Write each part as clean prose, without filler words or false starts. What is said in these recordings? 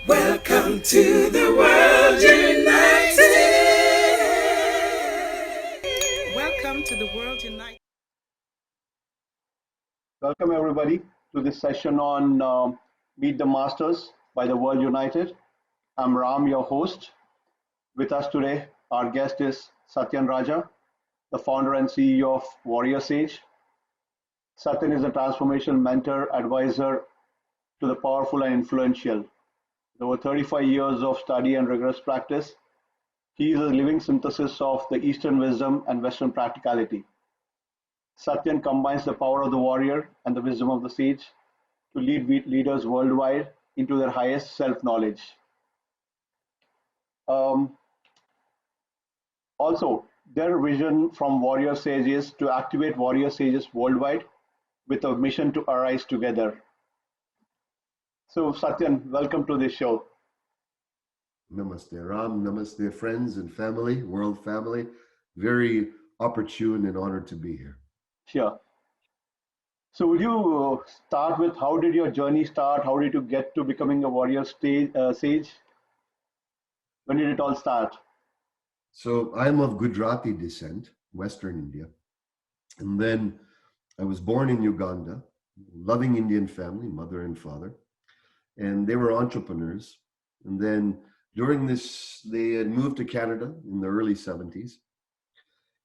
Welcome to the world united. Welcome to the world united. Welcome, everybody, to this session on Meet the Masters by the World United. I'm Ram, your host. With us today, our guest is Satyen Raja, the founder and CEO of Warrior Sage. Satyen is a transformation mentor, advisor to the powerful and influential. With over 35 years of study and rigorous practice, he is a living synthesis of the Eastern wisdom and Western practicality. Satyen combines the power of the warrior and the wisdom of the sage to lead leaders worldwide into their highest self-knowledge. Um, Also, their vision from warrior sages to activate warrior sages worldwide with a mission to arise together. So, Satyan, welcome to this show. Namaste, Ram. Namaste, friends and family, world family. Very opportune and honored to be here. Sure. So, would you start with how did your journey start? How did you get to becoming a warrior sage? When did it all start? So I'm of Gujarati descent, Western India. And then I was born in Uganda, loving Indian family, mother and father. And they were entrepreneurs. And then during this, they had moved to Canada in the early 70s.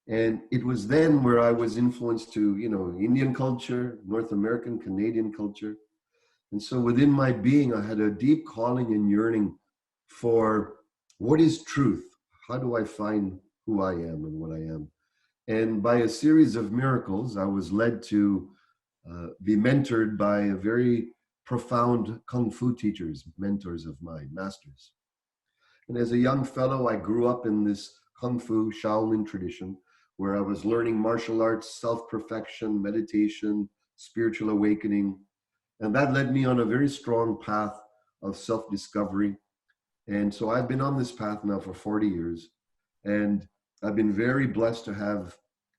And it was then where I was influenced to, Indian culture, North American, Canadian culture. And so within my being, I had a deep calling and yearning for what is truth? How do I find who I am and what I am? And by a series of miracles, I was led to be mentored by a very profound Kung Fu teachers, mentors of mine, masters. And as a young fellow, I grew up in this Kung Fu Shaolin tradition where I was learning martial arts, self-perfection, meditation, spiritual awakening. And that led me on a very strong path of self-discovery. And so I've been on this path now for 40 years. And I've been very blessed to have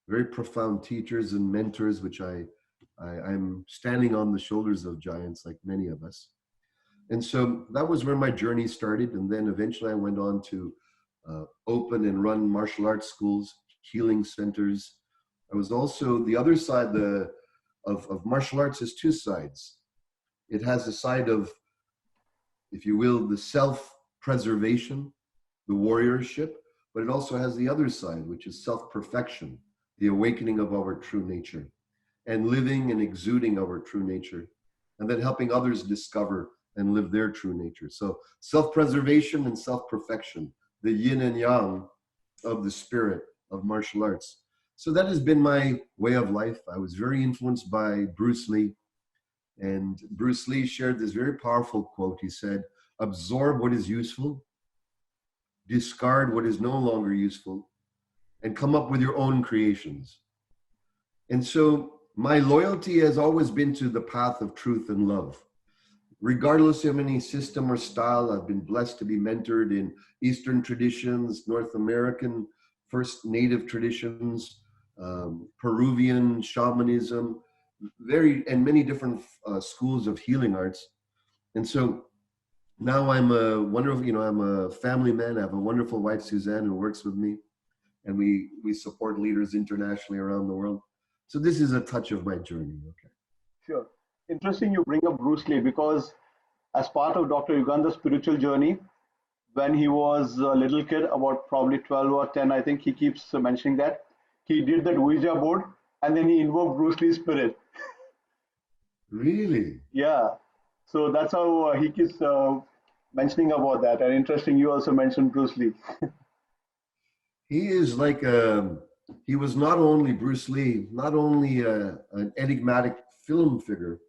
very profound teachers and mentors, which I'm standing on the shoulders of giants like many of us. And so that was where my journey started. And then eventually I went on to open and run martial arts schools, healing centers. I was also the other side of martial arts has two sides. It has the side of, if you will, the self-preservation, the warriorship, but it also has the other side, which is self-perfection, the awakening of our true nature, and living and exuding our true nature, and then helping others discover and live their true nature. So self-preservation and self-perfection, the yin and yang of the spirit of martial arts. So that has been my way of life. I was very influenced by Bruce Lee. And Bruce Lee shared this very powerful quote. He said, absorb what is useful, discard what is no longer useful, and come up with your own creations. And so my loyalty has always been to the path of truth and love. Regardless of any system or style, I've been blessed to be mentored in Eastern traditions, North American, First Native traditions, Peruvian shamanism, and many different schools of healing arts. And so now I'm a wonderful, I'm a family man. I have a wonderful wife, Suzanne, who works with me, and we support leaders internationally around the world. So this is a touch of my journey. Okay. Sure. Interesting you bring up Bruce Lee because as part of Dr. Yugandhar's spiritual journey, when he was a little kid, about probably 12 or 10, I think he keeps mentioning that, he did that Ouija board and then he invoked Bruce Lee's spirit. Really? Yeah. So that's how he keeps mentioning about that. And interesting, you also mentioned Bruce Lee. He is like he was not only Bruce Lee, not only an enigmatic film figure.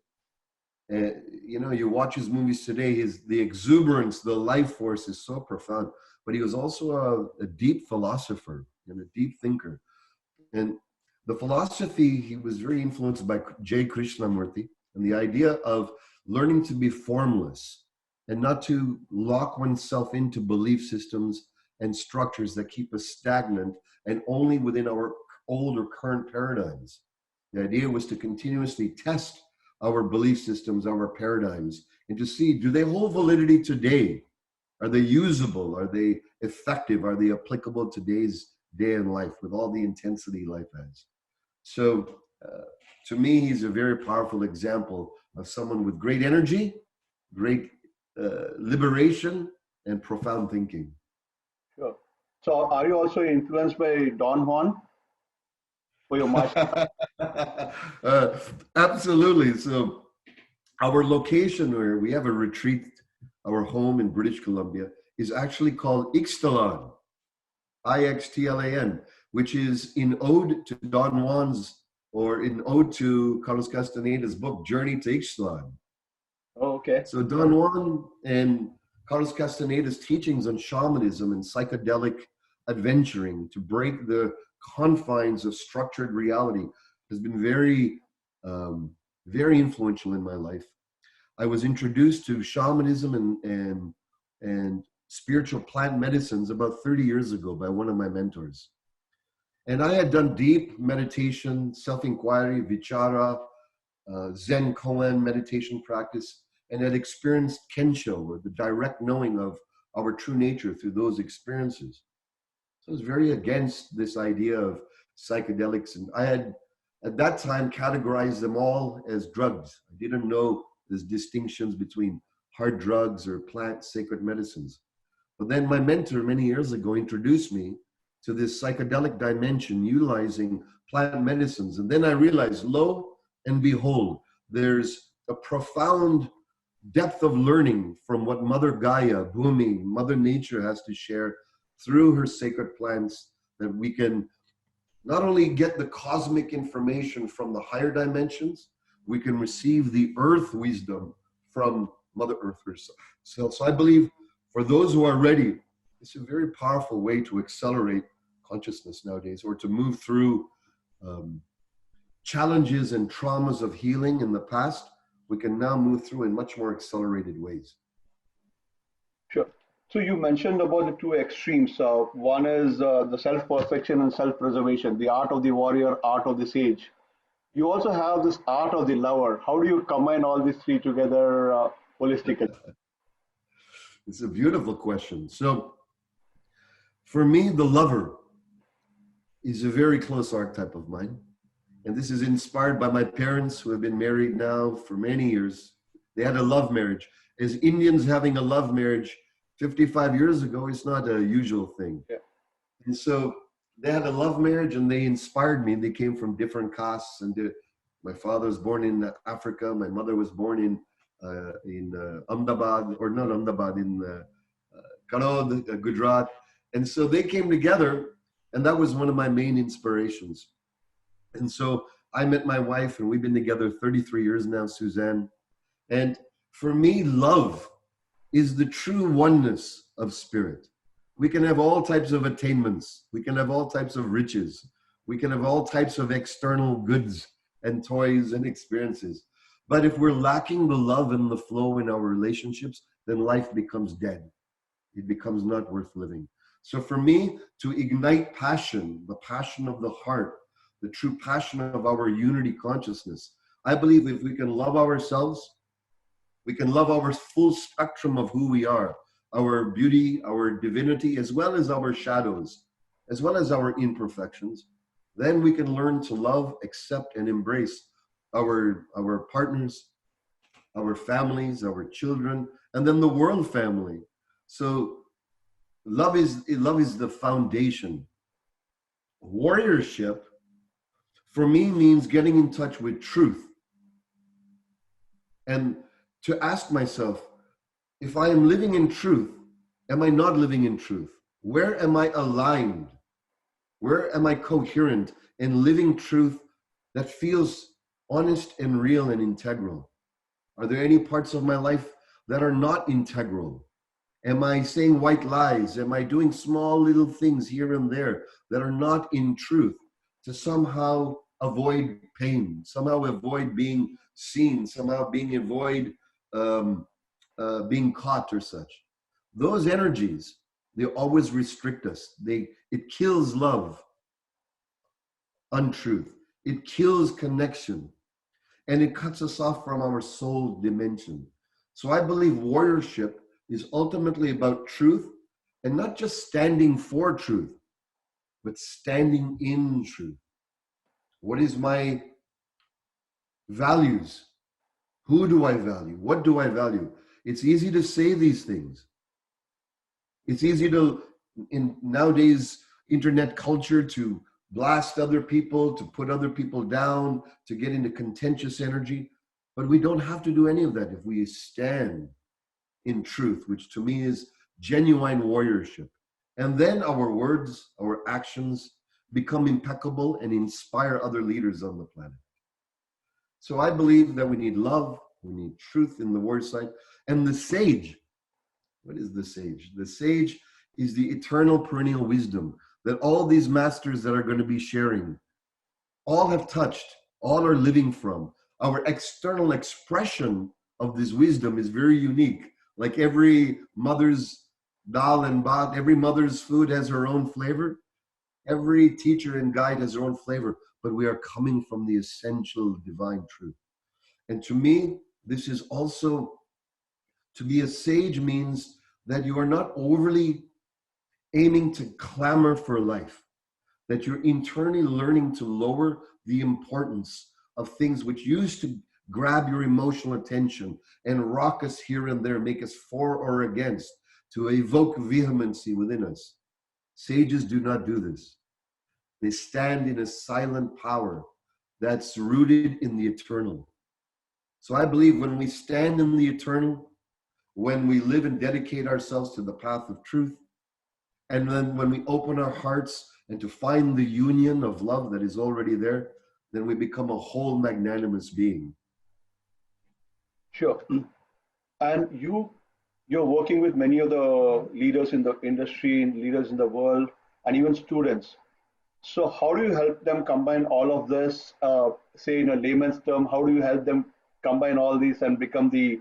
You watch his movies today, the exuberance, the life force is so profound. But he was also a deep philosopher and a deep thinker. And the philosophy, he was very influenced by J. Krishnamurti and the idea of learning to be formless and not to lock oneself into belief systems and structures that keep us stagnant and only within our old or current paradigms. The idea was to continuously test our belief systems, our paradigms, and to see, do they hold validity today? Are they usable? Are they effective? Are they applicable today's day in life with all the intensity life has? So to me, he's a very powerful example of someone with great energy, great liberation, and profound thinking. Sure. So, are you also influenced by Don Juan for your master? Absolutely. So our location where we have a retreat, our home in British Columbia, is actually called Ixtlan, Ixtlan, which is in ode to Don Juan's, or in ode to Carlos Castaneda's book, Journey to Ixtlan. Oh, okay. So Don Juan and Carlos Castaneda's teachings on shamanism and psychedelic adventuring to break the confines of structured reality has been very influential in my life. I was introduced to shamanism and spiritual plant medicines about 30 years ago by one of my mentors. And I had done deep meditation, self-inquiry, vichara, Zen koan meditation practice, and had experienced kensho, or the direct knowing of our true nature through those experiences. So I was very against this idea of psychedelics. And I had, at that time, categorized them all as drugs. I didn't know there's distinctions between hard drugs or plant sacred medicines. But then my mentor many years ago introduced me to this psychedelic dimension utilizing plant medicines. And then I realized, lo and behold, there's a profound depth of learning from what Mother Gaia, Bhumi, Mother Nature has to share through her sacred plants, that we can not only get the cosmic information from the higher dimensions, we can receive the earth wisdom from Mother Earth herself. So I believe for those who are ready, it's a very powerful way to accelerate consciousness nowadays, or to move through challenges and traumas of healing in the past. We can now move through in much more accelerated ways. Sure. So you mentioned about the two extremes. One is the self-perfection and self-preservation, the art of the warrior, art of the sage. You also have this art of the lover. How do you combine all these three together holistically? It's a beautiful question. So for me, the lover is a very close archetype of mine. And this is inspired by my parents, who have been married now for many years. They had a love marriage. As Indians, having a love marriage 55 years ago is not a usual thing. Yeah. And so they had a love marriage, and they inspired me. They came from different castes, and my father was born in Africa. My mother was born in Ahmedabad, or not Ahmedabad, in Karod, Gujarat. And so they came together, and that was one of my main inspirations. And so I met my wife, and we've been together 33 years now, Suzanne. And for me, love is the true oneness of spirit. We can have all types of attainments. We can have all types of riches. We can have all types of external goods and toys and experiences. But if we're lacking the love and the flow in our relationships, then life becomes dead. It becomes not worth living. So for me, to ignite passion, the passion of the heart, the true passion of our unity consciousness, I believe if we can love ourselves, we can love our full spectrum of who we are, our beauty, our divinity, as well as our shadows, as well as our imperfections. Then we can learn to love, accept, and embrace our partners, our families, our children, and then the world family. So love is the foundation. Warriorship, for me, means getting in touch with truth. And to ask myself, if I am living in truth, am I not living in truth? Where am I aligned? Where am I coherent in living truth that feels honest and real and integral? Are there any parts of my life that are not integral? Am I saying white lies? Am I doing small little things here and there that are not in truth to somehow avoid pain, somehow avoid being seen, somehow avoid being caught or such? Those energies, they always restrict us. It kills love, untruth. It kills connection. and it cuts us off from our soul dimension. So I believe warriorship is ultimately about truth, and not just standing for truth, but standing in truth. What is my values? Who do I value? What do I value? It's easy to say these things. It's easy to, in nowadays internet culture, to blast other people, to put other people down, to get into contentious energy. But we don't have to do any of that if we stand in truth, which to me is genuine warriorship. And then our words, our actions become impeccable and inspire other leaders on the planet. So I believe that we need love, we need truth in the warrior side. And the sage, what is the sage? The sage is the eternal perennial wisdom that all these masters that are going to be sharing all have touched, all are living from. Our external expression of this wisdom is very unique. Like every mother's dal and bhat, every mother's food has her own flavor. Every teacher and guide has their own flavor, but we are coming from the essential divine truth. And to me, this is also, to be a sage means that you are not overly aiming to clamor for life, that you're internally learning to lower the importance of things which used to grab your emotional attention and rock us here and there, make us for or against, to evoke vehemency within us. Sages do not do this. They stand in a silent power that's rooted in the eternal. So I believe when we stand in the eternal, when we live and dedicate ourselves to the path of truth, and then when we open our hearts and to find the union of love that is already there, then we become a whole magnanimous being. Sure. And you're working with many of the leaders in the industry, leaders in the world, and even students. So how do you help them combine all of this? Say in a layman's term, how do you help them combine all these and become the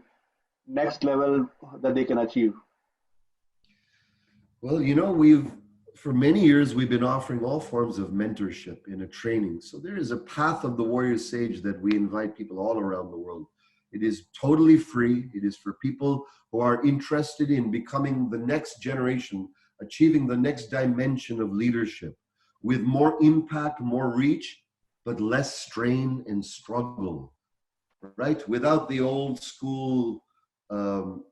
next level that they can achieve? Well, for many years, we've been offering all forms of mentorship in a training. So there is a path of the warrior sage that we invite people all around the world. It is totally free. It is for people who are interested in becoming the next generation, achieving the next dimension of leadership with more impact, more reach, but less strain and struggle, right? Without the old school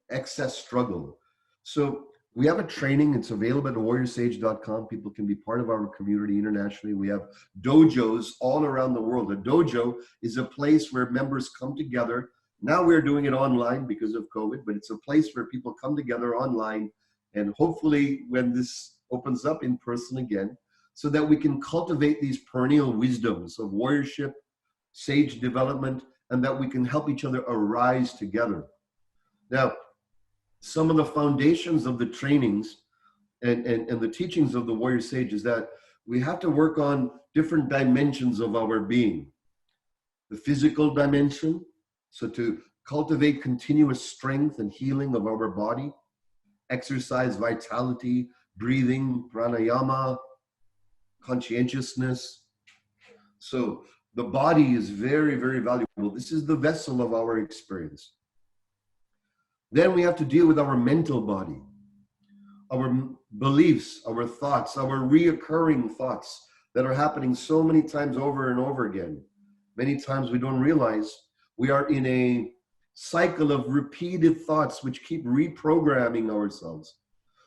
excess struggle. So we have a training. It's available at warriorsage.com. People can be part of our community internationally. We have dojos all around the world. A dojo is a place where members come together. Now we're doing it online because of COVID, but it's a place where people come together online, and hopefully when this opens up, in person again, so that we can cultivate these perennial wisdoms of warriorship, sage development, and that we can help each other arise together. Now, some of the foundations of the trainings and the teachings of the warrior sage is that we have to work on different dimensions of our being. The physical dimension, so to cultivate continuous strength and healing of our body, exercise, vitality, breathing, pranayama, conscientiousness. So the body is very, very valuable. This is the vessel of our experience. Then we have to deal with our mental body, our beliefs, our thoughts, our reoccurring thoughts that are happening so many times over and over again. Many times we don't realize we are in a cycle of repeated thoughts which keep reprogramming ourselves.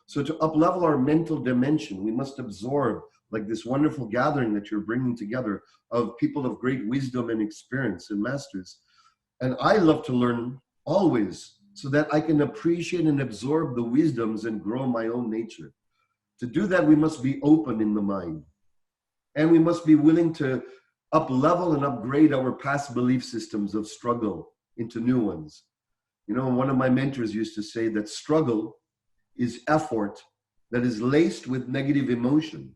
So to up-level our mental dimension, we must absorb, like this wonderful gathering that you're bringing together of people of great wisdom and experience and masters. And I love to learn always, so that I can appreciate and absorb the wisdoms and grow my own nature. To do that, we must be open in the mind. And we must be willing to up-level and upgrade our past belief systems of struggle into new ones. One of my mentors used to say that struggle is effort that is laced with negative emotion.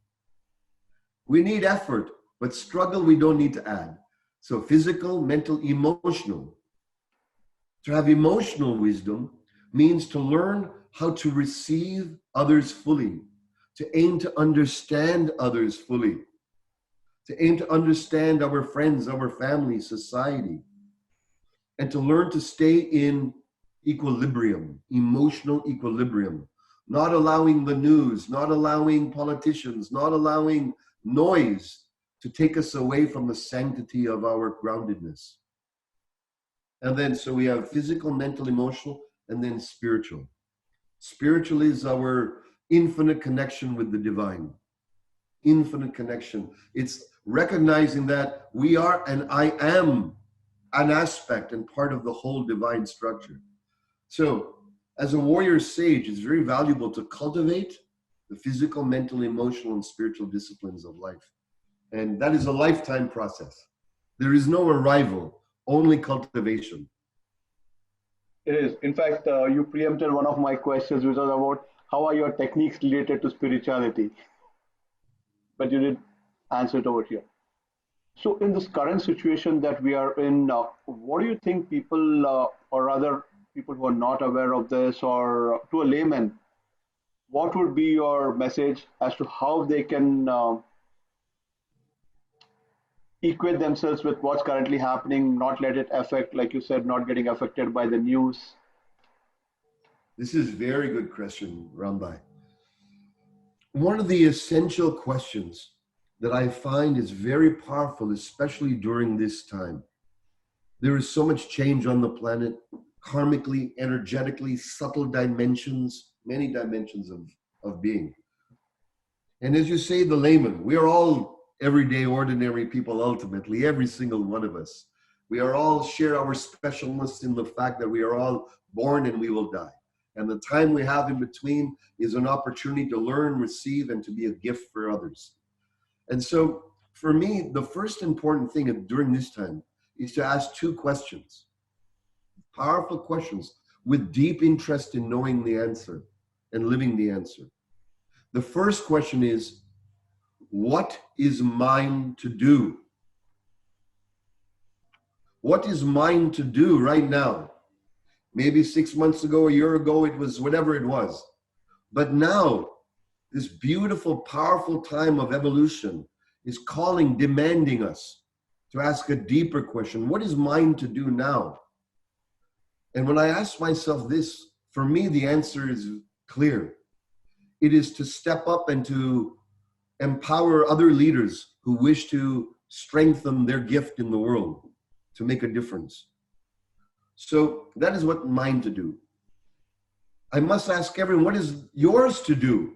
We need effort, but struggle we don't need to add. So physical, mental, emotional. To have emotional wisdom means to learn how to receive others fully, to aim to understand others fully, to aim to understand our friends, our family, society. and to learn to stay in equilibrium, emotional equilibrium, not allowing the news, not allowing politicians, not allowing noise to take us away from the sanctity of our groundedness. And then, so we have physical, mental, emotional, and then spiritual. Spiritual is our infinite connection with the divine. Infinite connection. It's recognizing that we are and I am an aspect and part of the whole divine structure. So, as a warrior sage, it's very valuable to cultivate the physical, mental, emotional, and spiritual disciplines of life. And that is a lifetime process. There is no arrival, only cultivation. It is. In fact, you preempted one of my questions, which was about how are your techniques related to spirituality, but you did answer it over here. So, in this current situation that we are in, what do you think people, or rather, people who are not aware of this, or to a layman, what would be your message as to how they can equate themselves with what's currently happening, not let it affect, like you said, not getting affected by the news? This is a very good question, Rambai. One of the essential questions that I find is very powerful, especially during this time. There is so much change on the planet, karmically, energetically, subtle dimensions, many dimensions of being. And as you say, the layman, we are all everyday, ordinary people, ultimately, every single one of us. We are all share our specialness in the fact that we are all born and we will die. And the time we have in between is an opportunity to learn, receive, and to be a gift for others. And so for me, the first important thing during this time is to ask two questions, powerful questions with deep interest in knowing the answer and living the answer. The first question is, what is mine to do? What is mine to do right now? Maybe 6 months ago, a year ago, it was whatever it was. But now, this beautiful, powerful time of evolution is calling, demanding us to ask a deeper question. What is mine to do now? And when I ask myself this, for me, the answer is clear. It is to step up and to empower other leaders who wish to strengthen their gift in the world to make a difference. So that is what mine to do. I must ask everyone, what is yours to do?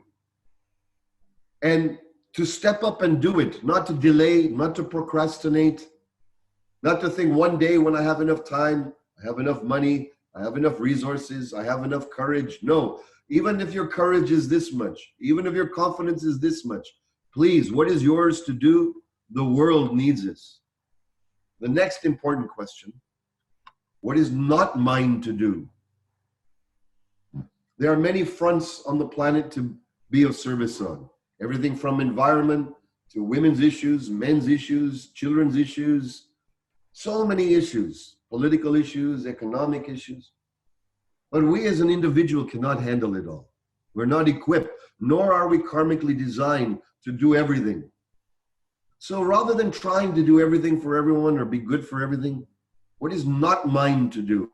And to step up and do it, not to delay, not to procrastinate, not to think one day when I have enough time, I have enough money, I have enough resources, I have enough courage. No, even if your courage is this much, even if your confidence is this much, please, what is yours to do? The world needs this. The next important question, what is not mine to do? There are many fronts on the planet to be of service on. Everything from environment to women's issues, men's issues, children's issues, so many issues, political issues, economic issues. But we as an individual cannot handle it all. We're not equipped, nor are we karmically designed to do everything. So rather than trying to do everything for everyone or be good for everything, what is not mine to do?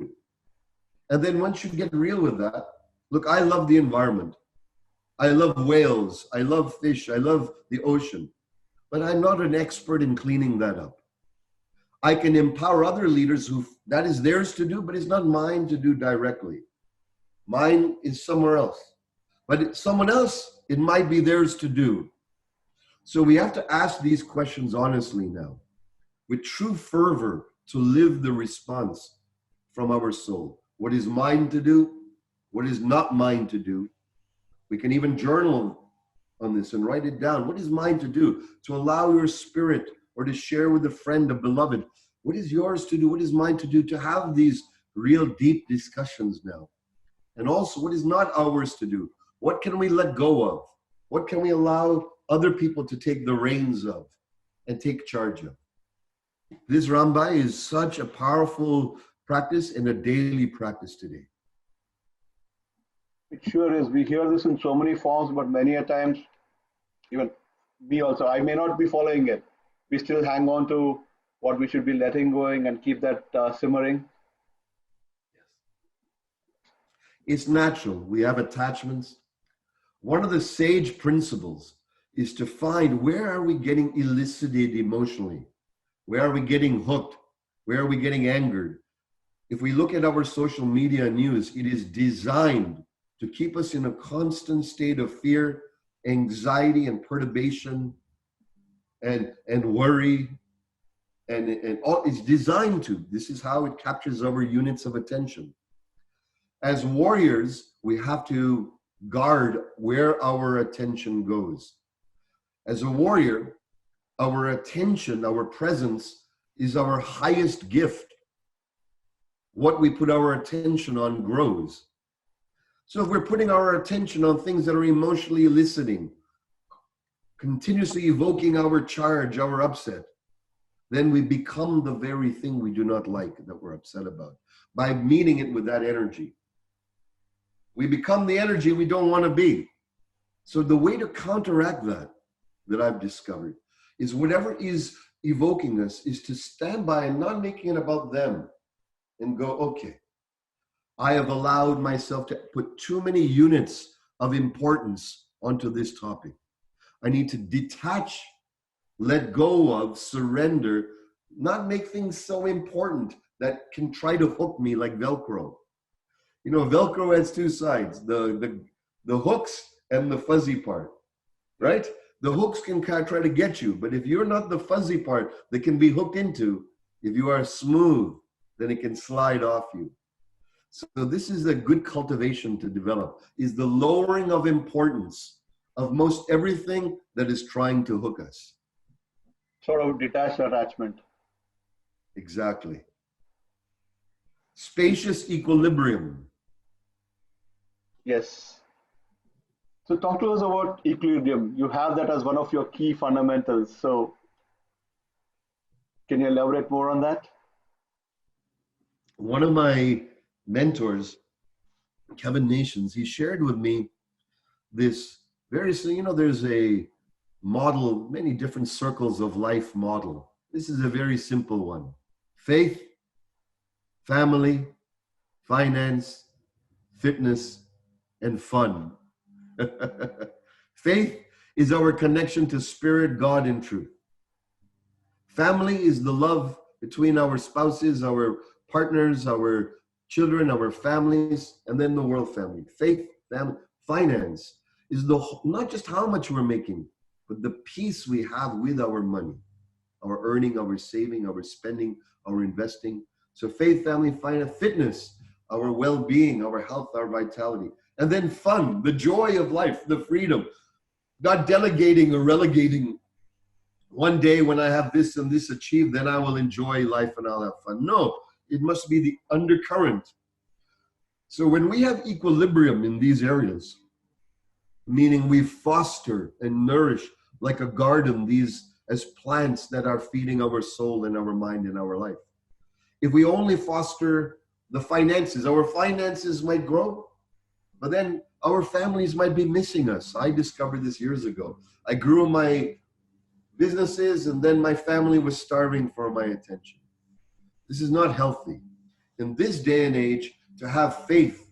And then once you get real with that, look, I love the environment. I love whales. I love fish. I love the ocean. But I'm not an expert in cleaning that up. I can empower other leaders who that is theirs to do, but it's not mine to do directly. Mine is somewhere else. But someone else, it might be theirs to do. So we have to ask these questions honestly now, with true fervor to live the response from our soul. What is mine to do? What is not mine to do? We can even journal on this and write it down. What is mine to do? To allow your spirit or to share with a friend, a beloved. What is yours to do? What is mine to do? To have these real deep discussions now. And also, what is not ours to do? What can we let go of? What can we allow other people to take the reins of and take charge of? This Rambai is such a powerful practice and a daily practice today. It sure is. We hear this in so many forms, but many a times, even me also, I may not be following it. We still hang on to what we should be letting going and keep that simmering. It's natural. We have attachments. One of the sage principles is to find where are we getting elicited emotionally? Where are we getting hooked? Where are we getting angered? If we look at our social media news, it is designed to keep us in a constant state of fear, anxiety, and perturbation, and worry, and all. It's designed to. This is how it captures our units of attention. As warriors, we have to guard where our attention goes. As a warrior, our attention, our presence is our highest gift. What we put our attention on grows. So if we're putting our attention on things that are emotionally eliciting, continuously evoking our charge, our upset, then we become the very thing we do not like that we're upset about by meeting it with that energy. We become the energy we don't want to be. So the way to counteract that I've discovered is whatever is evoking us is to stand by and not making it about them and go, okay, I have allowed myself to put too many units of importance onto this topic. I need to detach, let go of, surrender, not make things so important that can try to hook me like Velcro. You know, Velcro has two sides, the hooks and the fuzzy part, right? The hooks can kind of try to get you, but if you're not the fuzzy part that can be hooked into, if you are smooth, then it can slide off you. So this is a good cultivation to develop, is the lowering of importance of most everything that is trying to hook us. Sort of detached attachment. Exactly. Spacious equilibrium. Yes. So talk to us about equilibrium. You have that as one of your key fundamentals. So can you elaborate more on that? One of my mentors, Kevin Nations, he shared with me this very, you know, there's a model, many different circles of life model. This is a very simple one. Faith, family, finance, fitness, and fun. Faith is our connection to spirit, God, and truth. Family is the love between our spouses, our partners, our children, our families, and then the world family. Faith, family, finance is not just how much we're making, but the peace we have with our money, our earning, our saving, our spending, our investing. So faith, family, finance, fitness, our well-being, our health, our vitality. And then fun, the joy of life, the freedom, not delegating or relegating. One day when I have this and this achieved, then I will enjoy life and I'll have fun. No, it must be the undercurrent. So when we have equilibrium in these areas, meaning we foster and nourish like a garden these as plants that are feeding our soul and our mind and our life. If we only foster the finances, our finances might grow, but then our families might be missing us. I discovered this years ago. I grew my businesses and then my family was starving for my attention. This is not healthy. In this day and age, to have faith,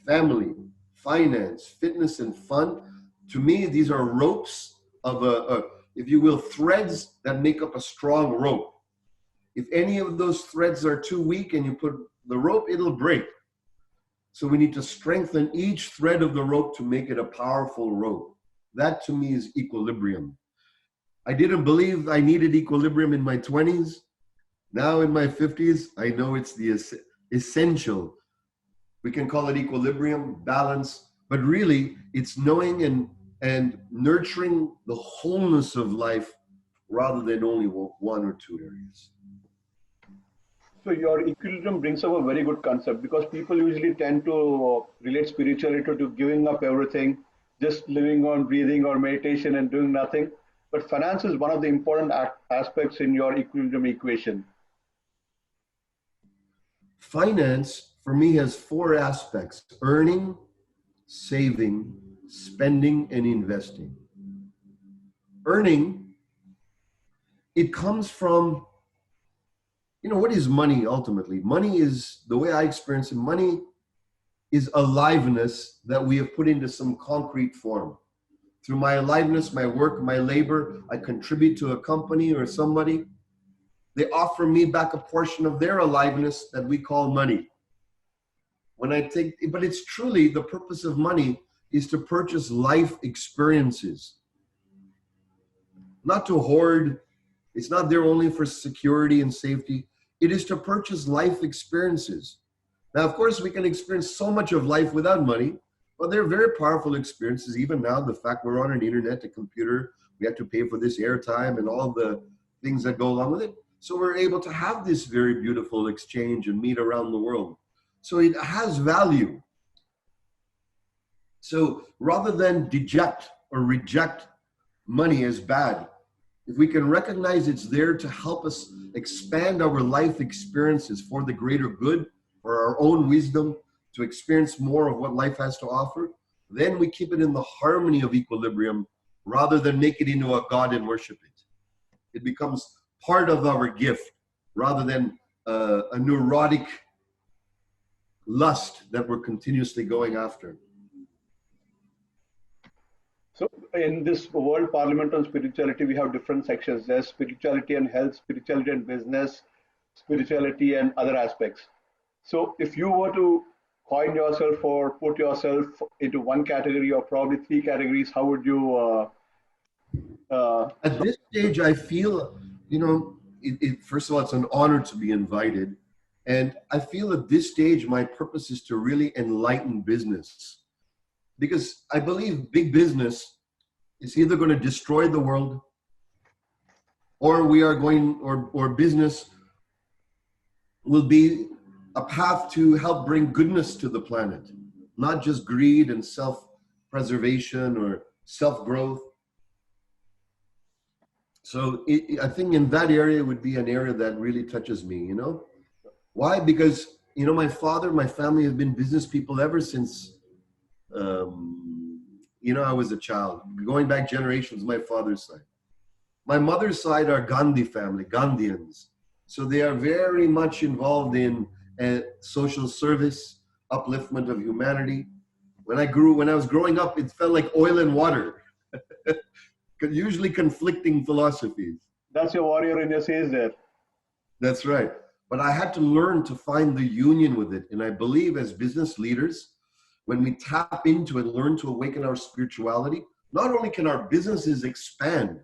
family, finance, fitness, and fun, to me, these are ropes of if you will, threads that make up a strong rope. If any of those threads are too weak and you put the rope, it'll break. So we need to strengthen each thread of the rope to make it a powerful rope. That to me is equilibrium. I didn't believe I needed equilibrium in my 20s. Now in my 50s, I know it's the essential. We can call it equilibrium, balance, but really it's knowing and nurturing the wholeness of life rather than only one or two areas. So your equilibrium brings up a very good concept because people usually tend to relate spirituality to giving up everything, just living on breathing or meditation and doing nothing. But finance is one of the important aspects in your equilibrium equation. Finance for me has four aspects: earning, saving, spending, and investing. Earning, it comes from, you know, what is money ultimately? Money is, the way I experience it, money is aliveness that we have put into some concrete form. Through my aliveness, my work, my labor, I contribute to a company or somebody. They offer me back a portion of their aliveness that we call money. When I think, but it's truly the purpose of money is to purchase life experiences, not to hoard. It's not there only for security and safety. It is to purchase life experiences. Now, of course, we can experience so much of life without money, but they're very powerful experiences. Even now, the fact we're on an internet, a computer, we have to pay for this airtime and all the things that go along with it. So we're able to have this very beautiful exchange and meet around the world. So it has value. So rather than deject or reject money as bad, if we can recognize it's there to help us expand our life experiences for the greater good, for our own wisdom, to experience more of what life has to offer, then we keep it in the harmony of equilibrium rather than make it into a god and worship it. It becomes part of our gift rather than a neurotic lust that we're continuously going after. So in this World Parliament on Spirituality, we have different sections. There's spirituality and health, spirituality and business, spirituality and other aspects. So if you were to coin yourself or put yourself into one category or probably three categories, how would you? At this stage, I feel, first of all, it's an honor to be invited. And I feel at this stage, my purpose is to really enlighten business. Because I believe big business is either going to destroy the world or we are going, or business will be a path to help bring goodness to the planet, not just greed and self-preservation or self-growth. So I think in that area would be an area that really touches me, Why? Because, my father, my family have been business people ever since, I was a child. Going back generations, my father's side. My mother's side are Gandhi family, Gandhians. So they are very much involved in social service, upliftment of humanity. When I was growing up, it felt like oil and water. Usually conflicting philosophies. That's your warrior in your says there. That's right. But I had to learn to find the union with it. And I believe as business leaders, when we tap into it, learn to awaken our spirituality, not only can our businesses expand,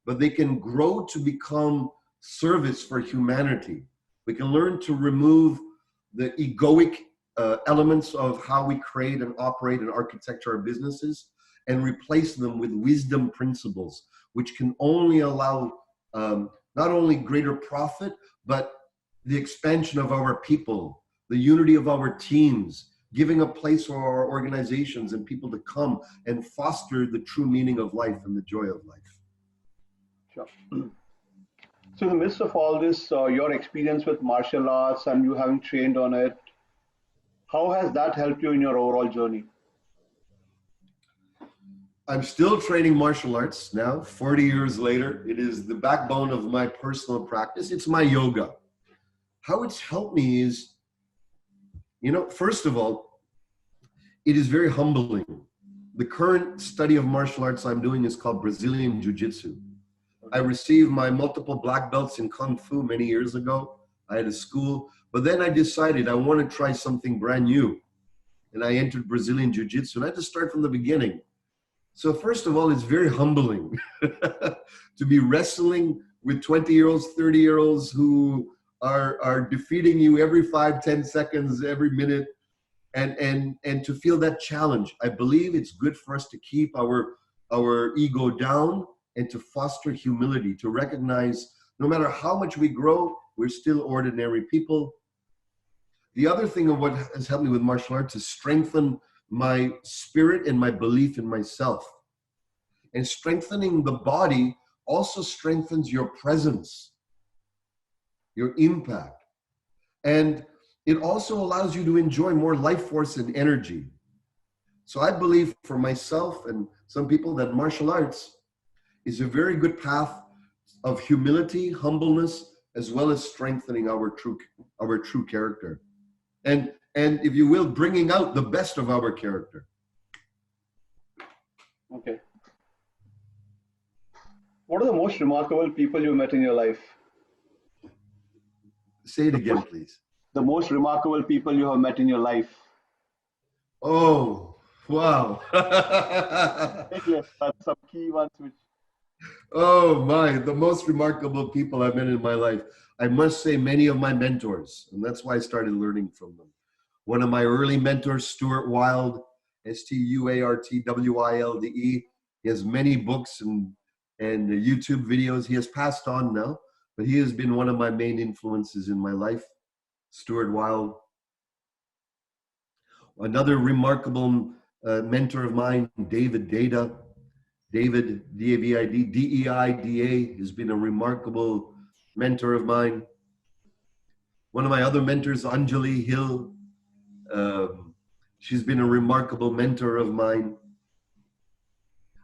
but they can grow to become service for humanity. We can learn to remove the egoic elements of how we create and operate and architect our businesses and replace them with wisdom principles, which can only allow not only greater profit, but the expansion of our people, the unity of our teams, giving a place for our organizations and people to come and foster the true meaning of life and the joy of life. Sure. So in the midst of all this, your experience with martial arts and you having trained on it, how has that helped you in your overall journey? I'm still training martial arts now, 40 years later. It is the backbone of my personal practice. It's my yoga. How it's helped me is, first of all, it is very humbling. The current study of martial arts I'm doing is called Brazilian Jiu-Jitsu. I received my multiple black belts in Kung Fu many years ago. I had a school, but then I decided I want to try something brand new. And I entered Brazilian Jiu-Jitsu, and I had to start from the beginning. So first of all, it's very humbling to be wrestling with 20-year-olds, 30-year-olds who are defeating you every 5-10 seconds, every minute, and to feel that challenge. I believe it's good for us to keep our ego down and to foster humility, to recognize no matter how much we grow, we're still ordinary people. The other thing of what has helped me with martial arts is strengthen my spirit and my belief in myself. And strengthening the body also strengthens your presence, your impact. And it also allows you to enjoy more life force and energy. So I believe for myself and some people that martial arts is a very good path of humility, humbleness, as well as strengthening our true character. And and, if you will, bringing out the best of our character. Okay. What are the most remarkable people you met in your life? Say it again, please. The most remarkable people you have met in your life. Oh, wow. Yes, that's some key ones which. Oh my, the most remarkable people I've met in my life. I must say many of my mentors, and that's why I started learning from them. One of my early mentors, Stuart Wilde, Stuartwilde. He has many books and YouTube videos. He has passed on now, but he has been one of my main influences in my life, Stuart Wilde. Another remarkable mentor of mine, David Deida. David, D-A-V-I-D, D-E-I-D-A, has been a remarkable mentor of mine. One of my other mentors, Anjali Hill, she's been a remarkable mentor of mine.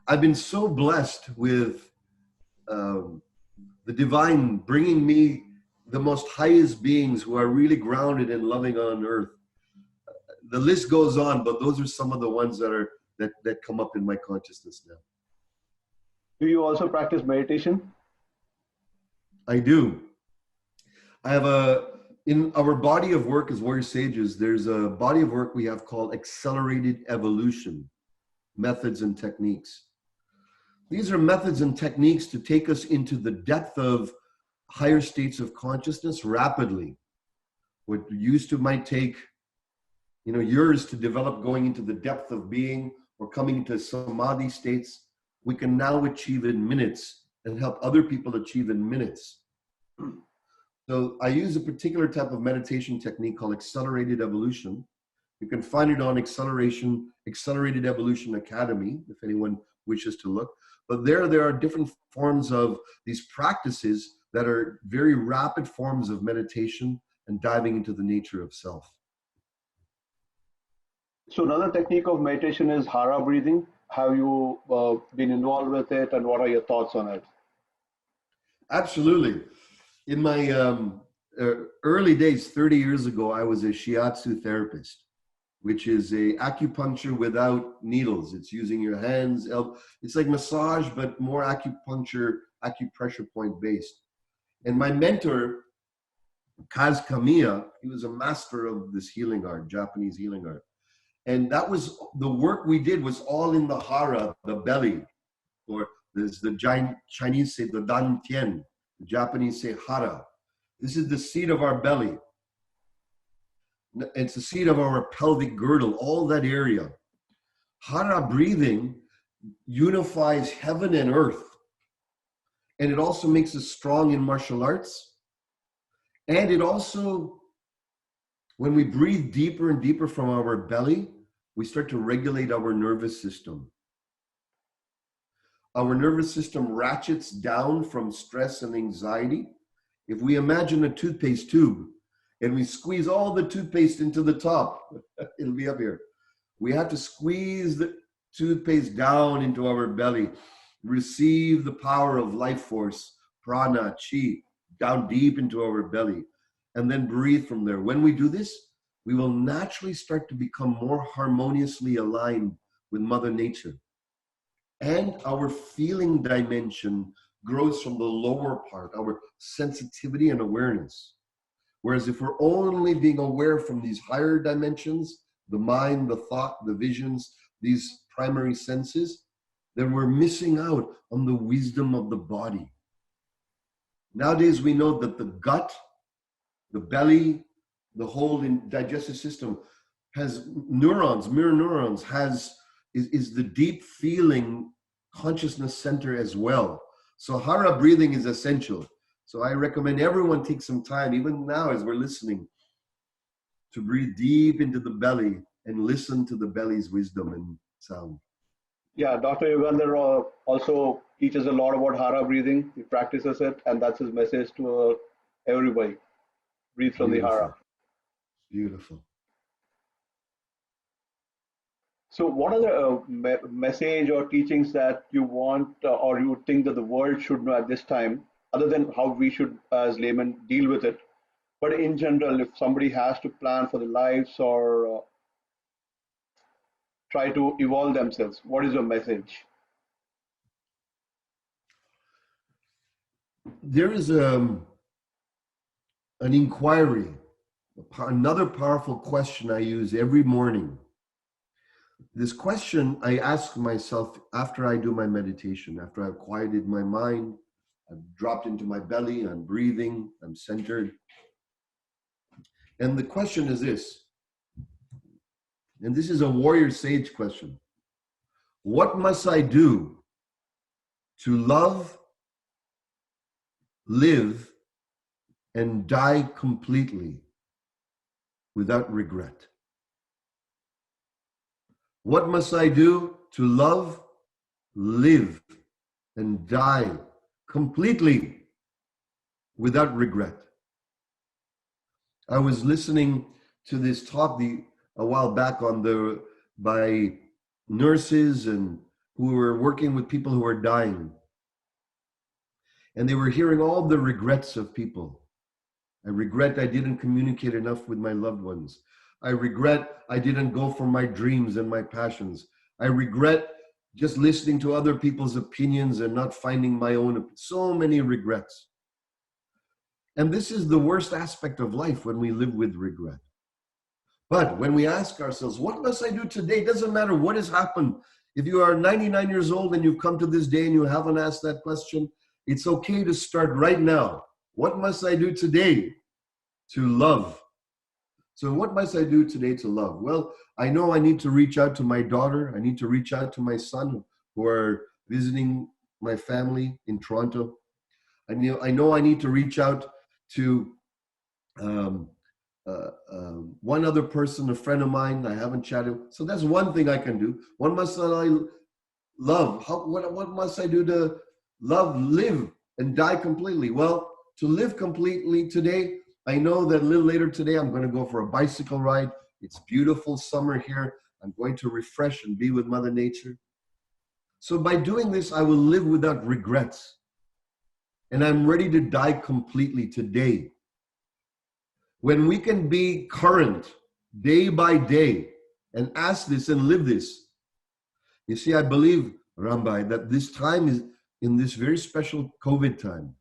I've been so blessed with the divine bringing me the most highest beings who are really grounded and loving on earth. The list goes on, but those are some of the ones that come up in my consciousness now. Do you also practice meditation? I do. I have in our body of work as warrior sages, there's a body of work we have called accelerated evolution, methods and techniques. These are methods and techniques to take us into the depth of higher states of consciousness rapidly. What used to might take, years to develop going into the depth of being or coming into samadhi states, we can now achieve in minutes and help other people achieve in minutes. So I use a particular type of meditation technique called accelerated evolution. You can find it on Accelerated Evolution Academy, if anyone wishes to look. But there are different forms of these practices that are very rapid forms of meditation and diving into the nature of self. So another technique of meditation is hara breathing. Have you been involved with it, and what are your thoughts on it? Absolutely. In my early days, 30 years ago, I was a shiatsu therapist, which is a acupuncture without needles. It's using your hands. It's like massage, but more acupressure point based. And my mentor, Kaz Kamiya, he was a master of this healing art, Japanese healing art. And that was the work we did was all in the hara, the belly, or there's the Chinese say the dantian, the Japanese say hara. This is the seat of our belly. It's the seat of our pelvic girdle, all that area. Hara breathing unifies heaven and earth. And it also makes us strong in martial arts. And it also, when we breathe deeper and deeper from our belly, we start to regulate our nervous system. Our nervous system ratchets down from stress and anxiety. If we imagine a toothpaste tube and we squeeze all the toothpaste into the top, it'll be up here. We have to squeeze the toothpaste down into our belly, receive the power of life force, prana, chi, down deep into our belly, and then breathe from there. When we do this, we will naturally start to become more harmoniously aligned with Mother Nature. And our feeling dimension grows from the lower part, our sensitivity and awareness. Whereas if we're only being aware from these higher dimensions, the mind, the thought, the visions, these primary senses, then we're missing out on the wisdom of the body. Nowadays, we know that the gut, the belly, the whole digestive system has neurons, mirror neurons, is the deep feeling consciousness center as well. So hara breathing is essential. So I recommend everyone take some time, even now as we're listening, to breathe deep into the belly and listen to the belly's wisdom and sound. Yeah, Dr. Yugandhar also teaches a lot about hara breathing. He practices it, and that's his message to everybody. Breathe from the hara. Beautiful. So what are the message or teachings that you want or you think that the world should know at this time, other than how we should, as laymen, deal with it? But in general, if somebody has to plan for their lives or try to evolve themselves, what is your message? There is an inquiry, another powerful question I use every morning. This question I ask myself after I do my meditation, after I've quieted my mind, I've dropped into my belly, I'm breathing, I'm centered. And the question is this, and this is a warrior sage question. What must I do to love, live, and die completely without regret? What must I do to love, live, and die completely without regret? I was listening to this talk a while back by nurses and who were working with people who are dying. And they were hearing all the regrets of people. I regret I didn't communicate enough with my loved ones. I regret I didn't go for my dreams and my passions. I regret just listening to other people's opinions and not finding my own. So many regrets. And this is the worst aspect of life when we live with regret. But when we ask ourselves, what must I do today? It doesn't matter what has happened. If you are 99 years old and you've come to this day and you haven't asked that question, it's okay to start right now. What must I do today to love? So what must I do today to love? Well, I know I need to reach out to my daughter. I need to reach out to my son who are visiting my family in Toronto. I know I need to reach out to um, one other person, a friend of mine I haven't chatted. So that's one thing I can do. What must I love? What must I do to love, live, and die completely? Well, to live completely today, I know that a little later today, I'm going to go for a bicycle ride. It's beautiful summer here. I'm going to refresh and be with Mother Nature. So by doing this, I will live without regrets. And I'm ready to die completely today. When we can be current day by day and ask this and live this, you see, I believe, Rambai, that this time is in this very special COVID time,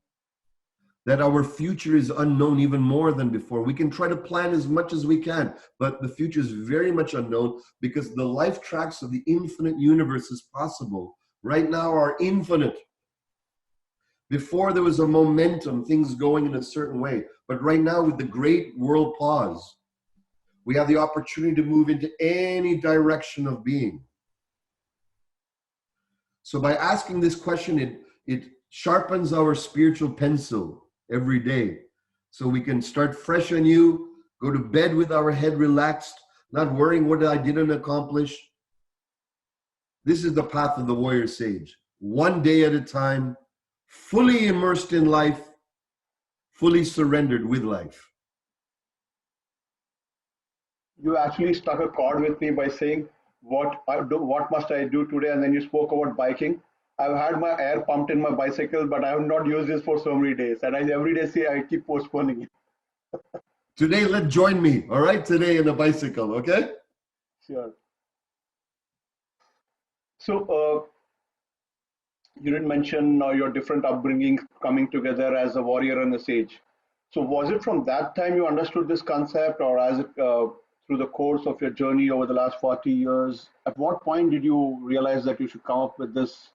that our future is unknown even more than before. We can try to plan as much as we can, but the future is very much unknown because the life tracks of the infinite universe is possible right now are infinite. Before there was a momentum, things going in a certain way. But right now with the great world pause, we have the opportunity to move into any direction of being. So by asking this question, it sharpens our spiritual pencil every day. So we can start fresh anew, go to bed with our head relaxed, not worrying what I didn't accomplish. This is the path of the warrior sage. One day at a time, fully immersed in life, fully surrendered with life. You actually struck a chord with me by saying, what must I do today? And then you spoke about biking. I've had my air pumped in my bicycle, but I have not used this for so many days. And I every day say I keep postponing it. Today, join me, all right? Today in a bicycle, okay? Sure. So you didn't mention your different upbringing coming together as a warrior and a sage. So was it from that time you understood this concept, or as it through the course of your journey over the last 40 years? At what point did you realize that you should come up with this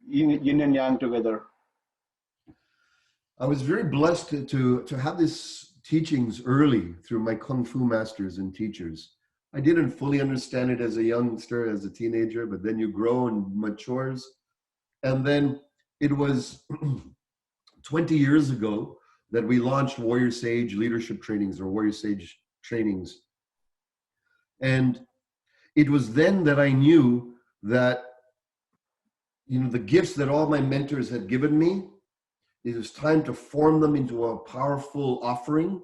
yin and yang together? I was very blessed to have these teachings early through my Kung Fu masters and teachers. I didn't fully understand it as a youngster, as a teenager, but then you grow and matures. And then it was 20 years ago that we launched Warrior Sage leadership trainings or Warrior Sage trainings. And it was then that I knew that, the gifts that all my mentors had given me, it was time to form them into a powerful offering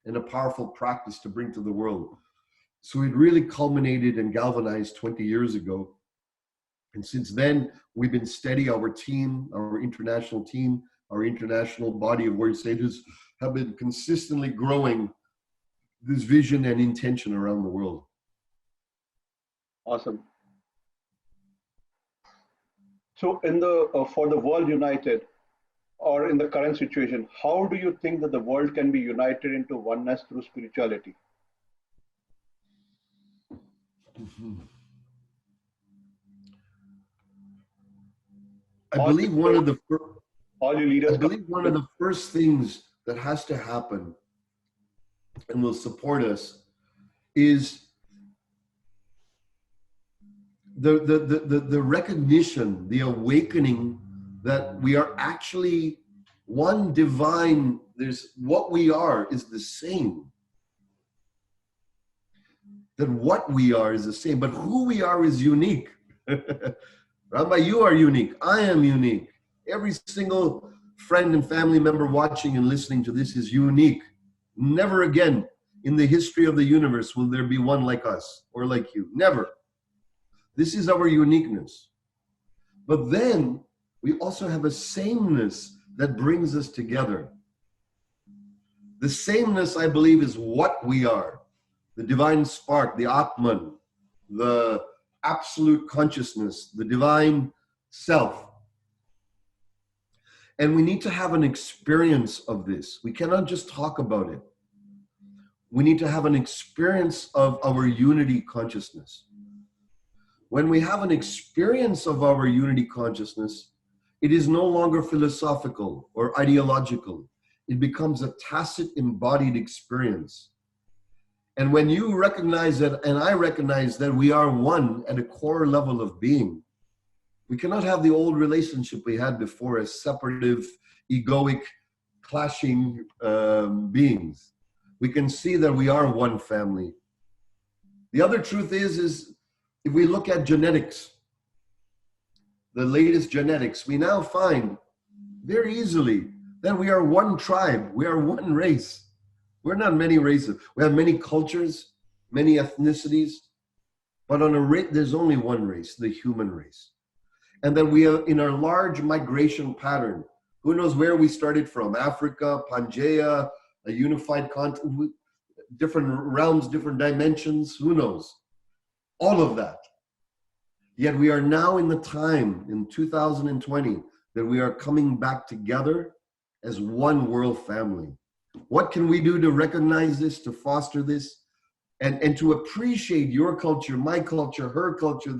and a powerful practice to bring to the world. So it really culminated and galvanized 20 years ago. And since then, we've been steady. Our team, our international team, our international body of warrior sages have been consistently growing this vision and intention around the world. Awesome. So in the for the world united, or in the current situation, how do you think that the world can be united into oneness through spirituality? I All believe one of the all you I leaders come believe one of the first things that has to happen and will support us is the recognition, the awakening that we are actually one divine. There's what we are is the same. That what we are is the same, but who we are is unique. Ramba, you are unique. I am unique. Every single friend and family member watching and listening to this is unique. Never again in the history of the universe will there be one like us or like you. Never. This is our uniqueness. But then we also have a sameness that brings us together. The sameness, I believe, is what we are. The divine spark, the Atman, the absolute consciousness, the divine self. And we need to have an experience of this. We cannot just talk about it. We need to have an experience of our unity consciousness. When we have an experience of our unity consciousness, it is no longer philosophical or ideological. It becomes a tacit embodied experience. And when you recognize that, and I recognize that we are one at a core level of being, we cannot have the old relationship we had before as separative, egoic, clashing beings. We can see that we are one family. The other truth is if we look at genetics, the latest genetics, we now find very easily that we are one tribe, we are one race. We're not many races. We have many cultures, many ethnicities, but on a rate, there's only one race, the human race. And then we are in our large migration pattern. Who knows where we started from? Africa, Pangaea, a unified continent, different realms, different dimensions, who knows? All of that. Yet we are now in the time, in 2020, that we are coming back together as one world family. What can we do to recognize this, to foster this, and to appreciate your culture, my culture, her culture,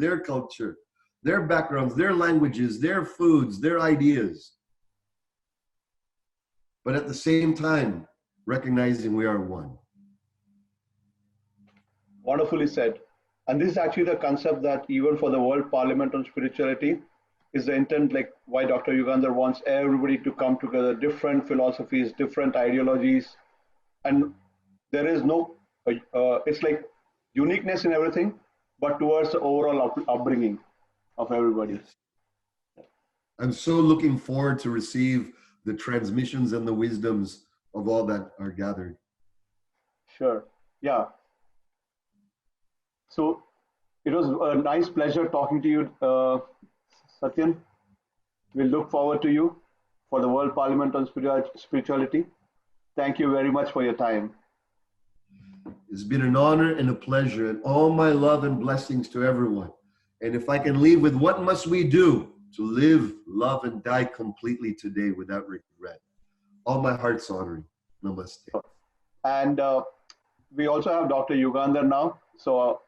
their backgrounds, their languages, their foods, their ideas. But at the same time, recognizing we are one. Wonderfully said. And this is actually the concept that even for the World Parliament on Spirituality is the intent, like why Dr. Yugandhar wants everybody to come together, different philosophies, different ideologies. And there is no, it's like uniqueness in everything, but towards the overall upbringing of everybody. Yes. I'm so looking forward to receive the transmissions and the wisdoms of all that are gathered. Sure. Yeah. So it was a nice pleasure talking to you, Satyen. We look forward to you for the World Parliament on Spirituality. Thank you very much for your time. It's been an honor and a pleasure, and all my love and blessings to everyone. And if I can leave with what must we do to live, love, and die completely today without regret. All my heart's honoring. Namaste. And we also have Dr. Yugandhar now. So